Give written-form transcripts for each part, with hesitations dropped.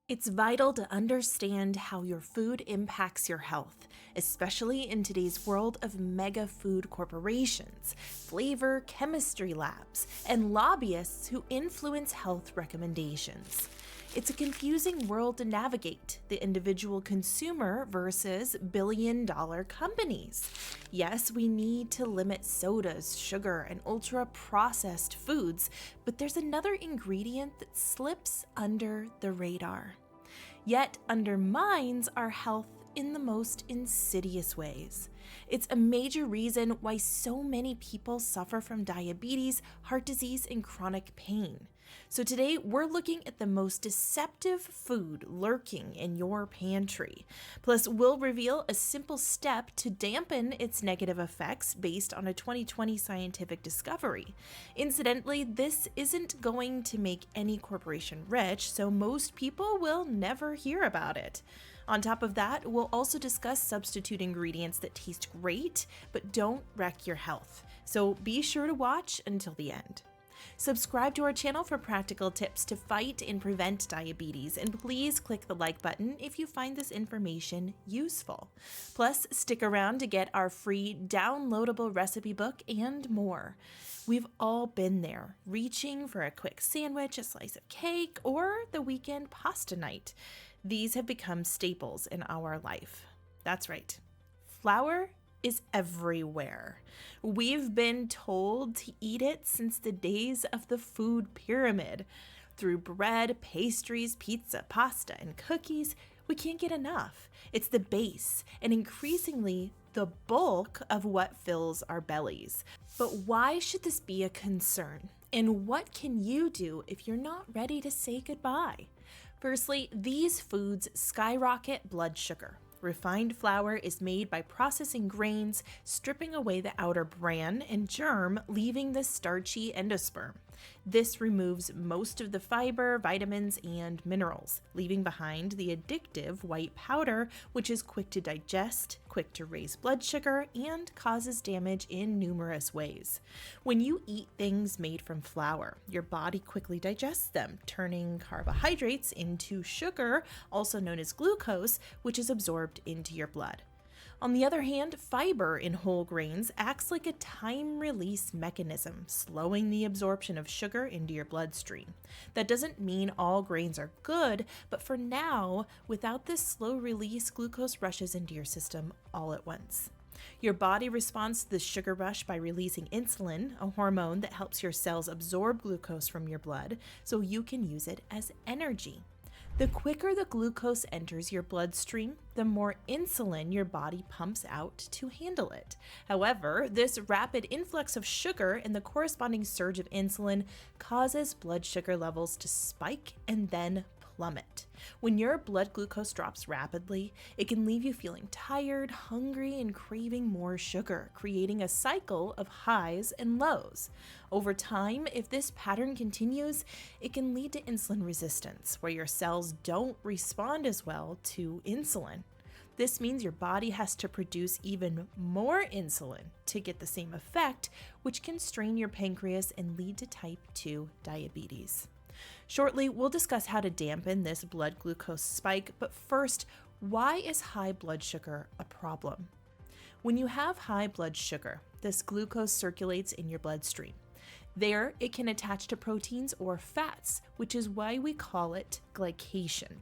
It's vital to understand how your food impacts your health, especially in today's world of mega food corporations, flavor chemistry labs, and lobbyists who influence health recommendations. It's a confusing world to navigate, the individual consumer versus billion-dollar companies. Yes, we need to limit sodas, sugar, and ultra-processed foods, but there's another ingredient that slips under the radar, yet undermines our health in the most insidious ways. It's a major reason why so many people suffer from diabetes, heart disease, and chronic pain. So today we're looking at the most deceptive food lurking in your pantry. Plus, we'll reveal a simple step to dampen its negative effects based on a 2020 scientific discovery. Incidentally, this isn't going to make any corporation rich, so most people will never hear about it. On top of that, we'll also discuss substitute ingredients that taste great but don't wreck your health. So be sure to watch until the end. Subscribe to our channel for practical tips to fight and prevent diabetes, and please click the like button if you find this information useful. Plus, stick around to get our free downloadable recipe book and more. We've all been there, reaching for a quick sandwich, a slice of cake, or the weekend pasta night. These have become staples in our life. That's right. Flour is everywhere. We've been told to eat it since the days of the food pyramid. Through bread, pastries, pizza, pasta, and cookies, we can't get enough. It's the base, and increasingly the bulk of what fills our bellies. But why should this be a concern? And what can you do if you're not ready to say goodbye? Firstly, these foods skyrocket blood sugar. Refined flour is made by processing grains, stripping away the outer bran and germ, leaving the starchy endosperm. This removes most of the fiber, vitamins, and minerals, leaving behind the addictive white powder, which is quick to digest, quick to raise blood sugar, and causes damage in numerous ways. When you eat things made from flour, your body quickly digests them, turning carbohydrates into sugar, also known as glucose, which is absorbed into your blood. On the other hand, fiber in whole grains acts like a time-release mechanism, slowing the absorption of sugar into your bloodstream. That doesn't mean all grains are good, but for now, without this slow release, glucose rushes into your system all at once. Your body responds to the sugar rush by releasing insulin, a hormone that helps your cells absorb glucose from your blood so you can use it as energy. The quicker the glucose enters your bloodstream, the more insulin your body pumps out to handle it. However, this rapid influx of sugar and the corresponding surge of insulin causes blood sugar levels to spike and then plummet. When your blood glucose drops rapidly, it can leave you feeling tired, hungry, and craving more sugar, creating a cycle of highs and lows. Over time, if this pattern continues, it can lead to insulin resistance, where your cells don't respond as well to insulin. This means your body has to produce even more insulin to get the same effect, which can strain your pancreas and lead to type 2 diabetes. Shortly, we'll discuss how to dampen this blood glucose spike, but first, why is high blood sugar a problem? When you have high blood sugar, this glucose circulates in your bloodstream. There, it can attach to proteins or fats, which is why we call it glycation.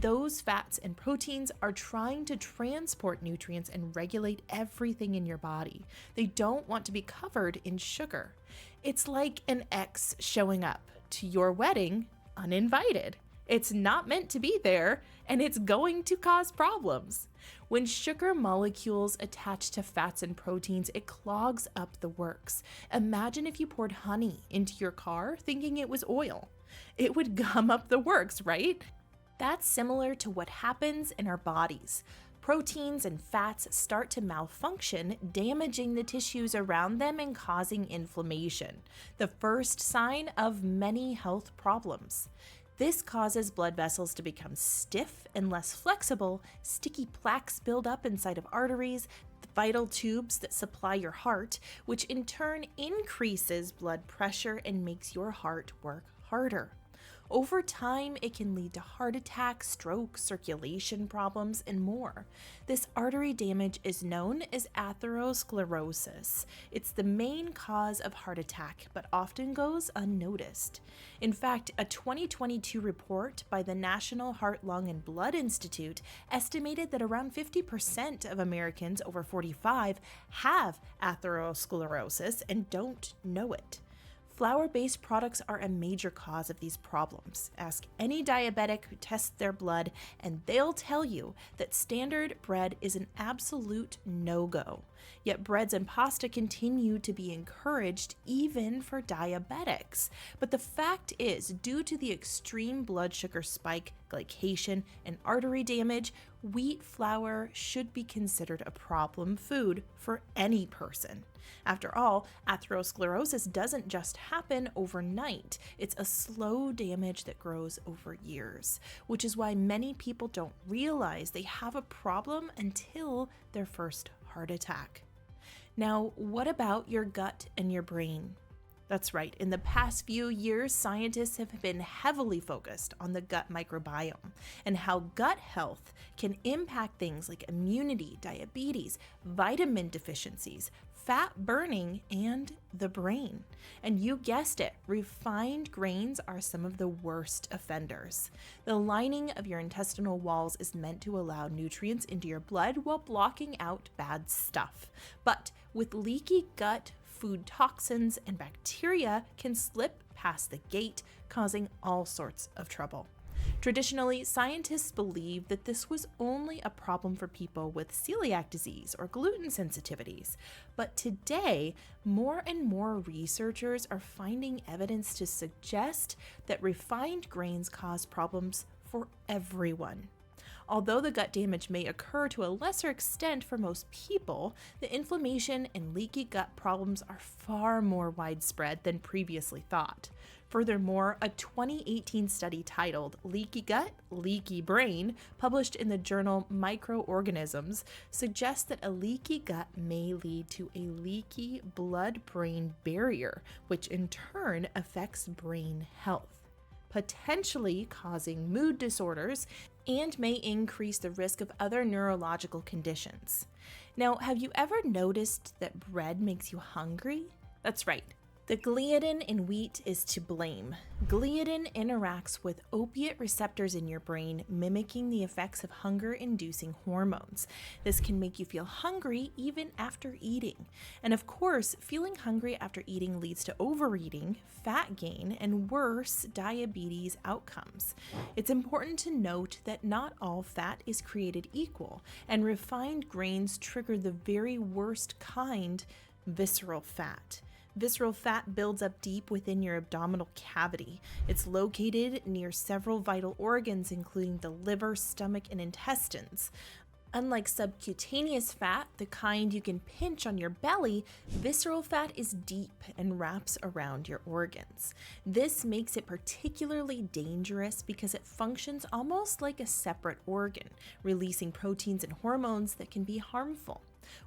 Those fats and proteins are trying to transport nutrients and regulate everything in your body. They don't want to be covered in sugar. It's like an ex showing up to your wedding uninvited. It's not meant to be there, and it's going to cause problems. When sugar molecules attach to fats and proteins, it clogs up the works. Imagine if you poured honey into your car thinking it was oil. It would gum up the works, right? That's similar to what happens in our bodies. Proteins and fats start to malfunction, damaging the tissues around them and causing inflammation, the first sign of many health problems. This causes blood vessels to become stiff and less flexible, sticky plaques build up inside of arteries, the vital tubes that supply your heart, which in turn increases blood pressure and makes your heart work harder. Over time, it can lead to heart attacks, stroke, circulation problems, and more. This artery damage is known as atherosclerosis. It's the main cause of heart attack, but often goes unnoticed. In fact, a 2022 report by the National Heart, Lung, and Blood Institute estimated that around 50% of Americans over 45 have atherosclerosis and don't know it. Flour-based products are a major cause of these problems. Ask any diabetic who tests their blood, and they'll tell you that standard bread is an absolute no-go. Yet breads and pasta continue to be encouraged even for diabetics. But the fact is, due to the extreme blood sugar spike, glycation, and artery damage, wheat flour should be considered a problem food for any person. After all, atherosclerosis doesn't just happen overnight. It's a slow damage that grows over years, which is why many people don't realize they have a problem until their first heart attack. Now, what about your gut and your brain? That's right. In the past few years, scientists have been heavily focused on the gut microbiome and how gut health can impact things like immunity, diabetes, vitamin deficiencies, fat burning, and the brain. And you guessed it, refined grains are some of the worst offenders. The lining of your intestinal walls is meant to allow nutrients into your blood while blocking out bad stuff. But with leaky gut, food toxins and bacteria can slip past the gate, causing all sorts of trouble. Traditionally, scientists believed that this was only a problem for people with celiac disease or gluten sensitivities. But today, more and more researchers are finding evidence to suggest that refined grains cause problems for everyone. Although the gut damage may occur to a lesser extent for most people, the inflammation and leaky gut problems are far more widespread than previously thought. Furthermore, a 2018 study titled Leaky Gut, Leaky Brain, published in the journal Microorganisms, suggests that a leaky gut may lead to a leaky blood-brain barrier, which in turn affects brain health, potentially causing mood disorders and may increase the risk of other neurological conditions. Now, have you ever noticed that bread makes you hungry? That's right. The gliadin in wheat is to blame. Gliadin interacts with opiate receptors in your brain, mimicking the effects of hunger-inducing hormones. This can make you feel hungry even after eating. And of course, feeling hungry after eating leads to overeating, fat gain, and worse, diabetes outcomes. It's important to note that not all fat is created equal, and refined grains trigger the very worst kind, visceral fat. Visceral fat builds up deep within your abdominal cavity. It's located near several vital organs, including the liver, stomach, and intestines. Unlike subcutaneous fat, the kind you can pinch on your belly, visceral fat is deep and wraps around your organs. This makes it particularly dangerous because it functions almost like a separate organ, releasing proteins and hormones that can be harmful.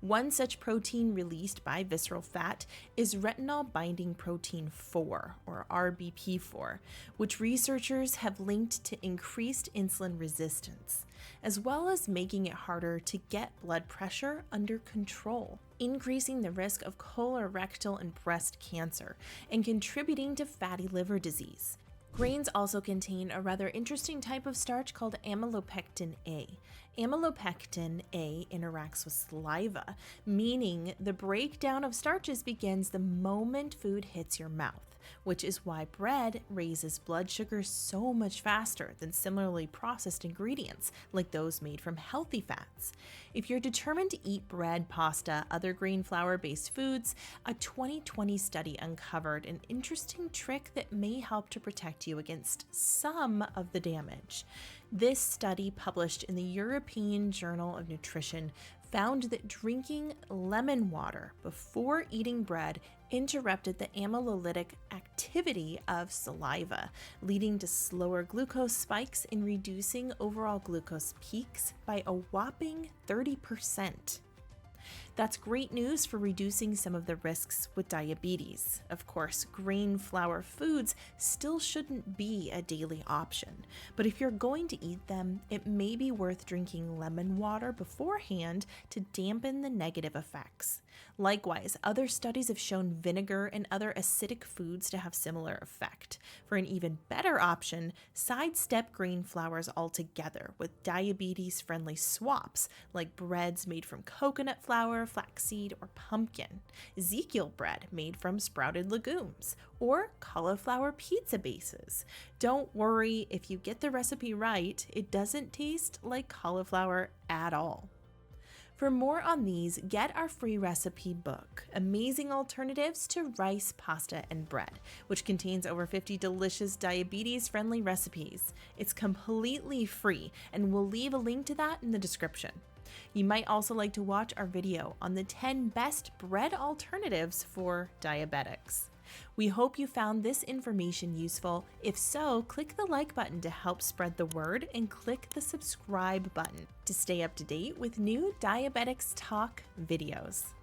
One such protein released by visceral fat is retinol binding protein 4, or RBP4, which researchers have linked to increased insulin resistance, as well as making it harder to get blood pressure under control, increasing the risk of colorectal and breast cancer, and contributing to fatty liver disease. Grains also contain a rather interesting type of starch called amylopectin A. Amylopectin A interacts with saliva, meaning the breakdown of starches begins the moment food hits your mouth, which is why bread raises blood sugar so much faster than similarly processed ingredients like those made from healthy fats. If you're determined to eat bread, pasta, other grain flour-based foods, a 2020 study uncovered an interesting trick that may help to protect you against some of the damage. This study, published in the European Journal of Nutrition, found that drinking lemon water before eating bread interrupted the amylolytic activity of saliva, leading to slower glucose spikes and reducing overall glucose peaks by a whopping 30%. That's great news for reducing some of the risks with diabetes. Of course, grain flour foods still shouldn't be a daily option, but if you're going to eat them, it may be worth drinking lemon water beforehand to dampen the negative effects. Likewise, other studies have shown vinegar and other acidic foods to have similar effect. For an even better option, sidestep grain flours altogether with diabetes-friendly swaps like breads made from coconut flour, flaxseed, or pumpkin, Ezekiel bread made from sprouted legumes, or cauliflower pizza bases. Don't worry, if you get the recipe right, it doesn't taste like cauliflower at all. For more on these, get our free recipe book, Amazing Alternatives to Rice, Pasta, and Bread, which contains over 50 delicious diabetes-friendly recipes. It's completely free, and we'll leave a link to that in the description. You might also like to watch our video on the 10 best bread alternatives for diabetics. We hope you found this information useful. If so, click the like button to help spread the word and click the subscribe button to stay up to date with new Diabetics Talk videos.